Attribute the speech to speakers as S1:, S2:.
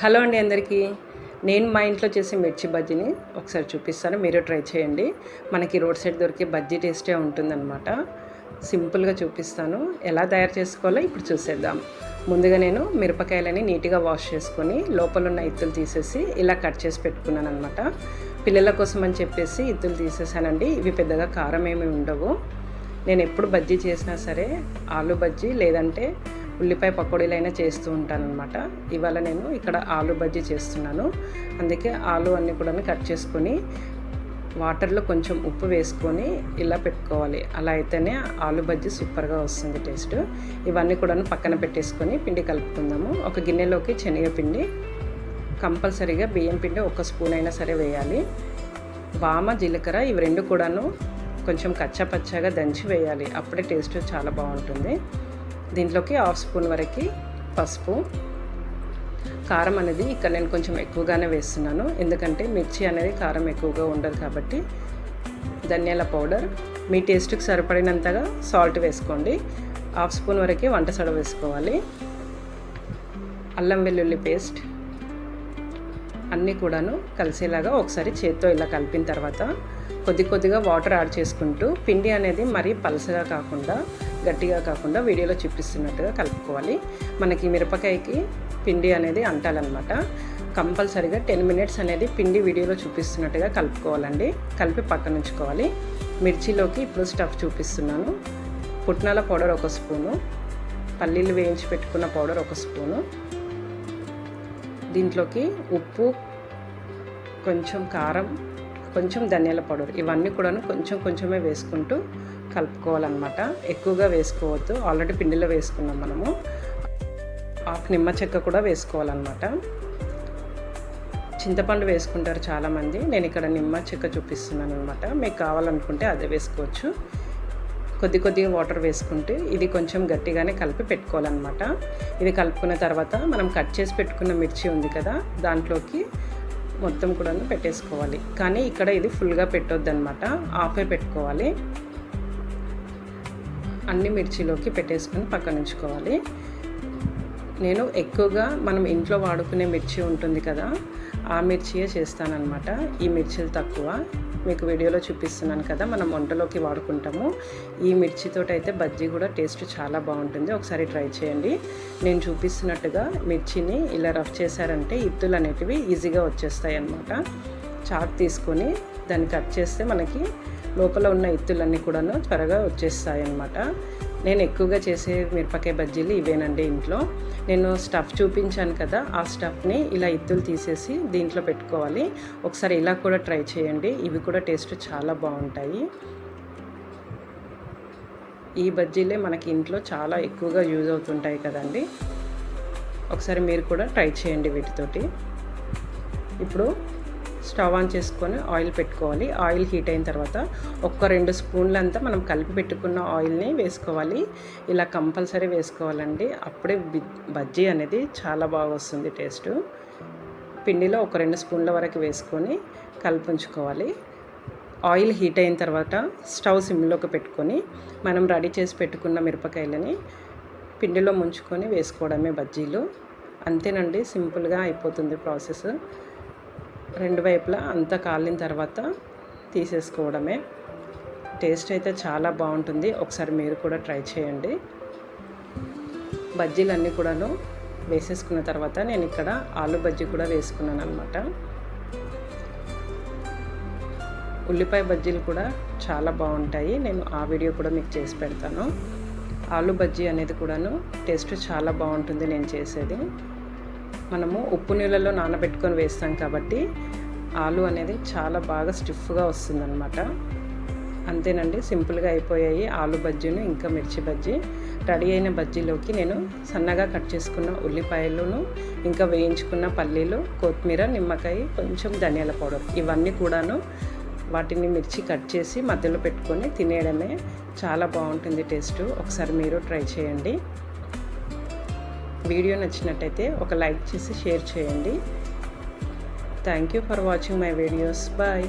S1: Hello అండి అందరికీ. నేను మా ఇంట్లో చేసే మిర్చి బజ్జీని ఒకసారి చూపిస్తాను, మీరు ట్రై చేయండి. మనకి రోడ్ సైడ్ దొరికే బజ్జీ టేస్టే ఉంటుందన్నమాట. సింపుల్గా చూపిస్తాను, ఎలా తయారు చేసుకోవాలో ఇప్పుడు చూసేద్దాం. ముందుగా నేను మిరపకాయలని నీట్గా వాష్ చేసుకొని లోపల ఉన్న ఇత్తులు తీసేసి ఇలా కట్ చేసి పెట్టుకున్నాను అనమాట. పిల్లల కోసం అని చెప్పేసి ఇత్తులు తీసేసానండి. ఇవి పెద్దగా కారం ఏమి ఉండవు. నేను ఎప్పుడు బజ్జీ చేసినా సరే ఆలు బజ్జీ లేదంటే ఉల్లిపాయ పకోడీలైనా చేస్తూ ఉంటానన్నమాట. ఇవాళ నేను ఇక్కడ ఆలు బజ్జీ చేస్తున్నాను. అందుకే ఆలు అన్నీ కూడా కట్ చేసుకొని వాటర్లో కొంచెం ఉప్పు వేసుకొని ఇలా పెట్టుకోవాలి. అలా అయితేనే ఆలు బజ్జీ సూపర్గా వస్తుంది టేస్ట్. ఇవన్నీ కూడా పక్కన పెట్టేసుకొని పిండి కలుపుకుందాము. ఒక గిన్నెలోకి శనగపిండి, కంపల్సరీగా బియ్యం పిండి 1 స్పూన్ అయినా సరే వేయాలి. వామ, జీలకర్ర ఇవి రెండు కూడాను కొంచెం కచ్చాపచ్చాగా దంచి వేయాలి. అప్పుడే టేస్ట్ చాలా బాగుంటుంది. దీంట్లోకి 1/2 స్పూన్ వరకు పసుపు. కారం అనేది ఇక్కడ నేను కొంచెం ఎక్కువగానే వేస్తున్నాను, ఎందుకంటే మిర్చి అనేది కారం ఎక్కువగా ఉండదు కాబట్టి. ధనియాల పౌడర్, మీ టేస్ట్కి సరిపడినంతగా సాల్ట్ వేసుకోండి. 1/2 స్పూన్ వరకు వంట సోడా వేసుకోవాలి. అల్లం వెల్లుల్లి పేస్ట్ అన్నీ కూడాను కలిసేలాగా ఒకసారి చేత్తో ఇలా కలిపిన తర్వాత కొద్దిగా వాటర్ యాడ్ చేసుకుంటూ పిండి అనేది మరీ పలసగా కాకుండా గట్టిగా కాకుండా వీడియోలో చూపిస్తున్నట్టుగా కలుపుకోవాలి. మనకి మిరపకాయకి పిండి అనేది అంటాలన్నమాట. కంపల్సరీగా 10 మినిట్స్ అనేది పిండి వీడియోలో చూపిస్తున్నట్టుగా కలుపుకోవాలండి. కలిపి పక్కన ఉంచుకోవాలి. మిర్చిలోకి ఇప్పుడు స్టఫ్ చూపిస్తున్నాను. పుట్నాల పౌడర్ 1 స్పూను, పల్లీలు వేయించి పెట్టుకున్న పౌడర్ 1 స్పూను, దీంట్లోకి ఉప్పు, కొంచెం కారం, కొంచెం ధనియాల పౌడర్, ఇవన్నీ కూడాను కొంచెమే వేసుకుంటూ కలుపుకోవాలన్నమాట. ఎక్కువగా వేసుకోవద్దు, ఆల్రెడీ పిండిలో వేసుకున్నాం మనము. 1/2 నిమ్మ చెక్క కూడా వేసుకోవాలన్నమాట. చింతపండు వేసుకుంటారు చాలామంది, నేను ఇక్కడ నిమ్మ చెక్క చూపిస్తున్నాను అనమాట. మీకు కావాలనుకుంటే అదే వేసుకోవచ్చు. కొద్దిగా వాటర్ వేసుకుంటే ఇది కొంచెం గట్టిగానే కలిపి పెట్టుకోవాలన్నమాట. ఇది కలుపుకున్న తర్వాత మనం కట్ చేసి పెట్టుకున్న మిర్చి ఉంది కదా, దాంట్లోకి మొత్తం కూడా పెట్టేసుకోవాలి. కానీ ఇక్కడ ఇది ఫుల్గా పెట్టొద్దు అనమాట, హాఫే పెట్టుకోవాలి. అన్ని మిర్చిలోకి పెట్టేసుకొని పక్కన ఉంచుకోవాలి. నేను ఎక్కువగా మనం ఇంట్లో వాడుకునే మిర్చి ఉంటుంది కదా, ఆ మిర్చియే చేస్తానన్నమాట. ఈ మిర్చిలు తక్కువ, మీకు వీడియోలో చూపిస్తున్నాను కదా, మనం వంటలోకి వాడుకుంటాము. ఈ మిర్చితోటి అయితే బజ్జీ కూడా టేస్ట్ చాలా బాగుంటుంది. ఒకసారి ట్రై చేయండి. నేను చూపిస్తున్నట్టుగా మిర్చిని ఇలా రఫ్ చేశారంటే ఇత్తులు అనేటివి ఈజీగా వచ్చేస్తాయి అన్నమాట. చాక్ తీసుకొని దాన్ని కట్ చేస్తే మనకి లోపల ఉన్న ఇత్తులన్నీ కూడాను త్వరగా వచ్చేస్తాయి అన్నమాట. నేను ఎక్కువగా చేసే మిరపకాయ బజ్జీలు ఇవేనండి ఇంట్లో. నేను స్టఫ్ చూపించాను కదా, ఆ స్టఫ్ని ఇలా ఇత్తులు తీసేసి దీంట్లో పెట్టుకోవాలి. ఒకసారి ఇలా కూడా ట్రై చేయండి, ఇవి కూడా టేస్ట్ చాలా బాగుంటాయి. ఈ బజ్జీలే మనకి ఇంట్లో చాలా ఎక్కువగా యూజ్ అవుతుంటాయి కదండి. ఒకసారి మీరు కూడా ట్రై చేయండి వీటితోటి. ఇప్పుడు స్టవ్ ఆన్ చేసుకొని ఆయిల్ పెట్టుకోవాలి. ఆయిల్ హీట్ అయిన తర్వాత 1-2 స్పూన్లంతా మనం కలిపి పెట్టుకున్న ఆయిల్ని వేసుకోవాలి. ఇలా కంపల్సరీ వేసుకోవాలండి, అప్పుడే బజ్జీ అనేది చాలా బాగా వస్తుంది టేస్ట్. పిండిలో 1-2 స్పూన్ల వరకు వేసుకొని కలిపి ఉంచుకోవాలి. ఆయిల్ హీట్ అయిన తర్వాత స్టవ్ సిమ్లోకి పెట్టుకొని మనం రెడీ చేసి పెట్టుకున్న మిరపకాయలని పిండిలో ముంచుకొని వేసుకోవడమే బజ్జీలు. అంతేనండి, సింపుల్గా అయిపోతుంది ప్రాసెస్. 2 వైపులా అంతా కాలిన తర్వాత తీసేసుకోవడమే. టేస్ట్ అయితే చాలా బాగుంటుంది. ఒకసారి మీరు కూడా ట్రై చేయండి. బజ్జీలన్నీ కూడాను వేసేసుకున్న తర్వాత నేను ఇక్కడ ఆలు బజ్జీ కూడా వేసుకున్నాను అనమాట. ఉల్లిపాయ బజ్జీలు కూడా చాలా బాగుంటాయి, నేను ఆ వీడియో కూడా మీకు చేసి పెడతాను. ఆలు బజ్జీ అనేది కూడాను టేస్ట్ చాలా బాగుంటుంది నేను చేసేది. మనము ఉప్పు నీళ్ళలో నానబెట్టుకొని వేస్తాం కాబట్టి ఆలు అనేది చాలా బాగా స్టిఫ్గా వస్తుందన్నమాట. అంతేనండి, సింపుల్గా అయిపోయాయి ఆలు బజ్జీను ఇంకా మిర్చి బజ్జీ. రెడీ అయిన బజ్జీలోకి నేను సన్నగా కట్ చేసుకున్న ఉల్లిపాయలను, ఇంకా వేయించుకున్న పల్లీలు, కొత్తిమీర, నిమ్మకాయ, కొంచెం ధనియాల పౌడర్, ఇవన్నీ కూడాను వాటిని మిర్చి కట్ చేసి మధ్యలో పెట్టుకొని తినేయడమే. చాలా బాగుంటుంది టేస్ట్. ఒకసారి మీరు ట్రై చేయండి. వీడియో నచ్చినట్టయితే ఒక లైక్ చేసి షేర్ చేయండి. Thank you for watching my videos. Bye.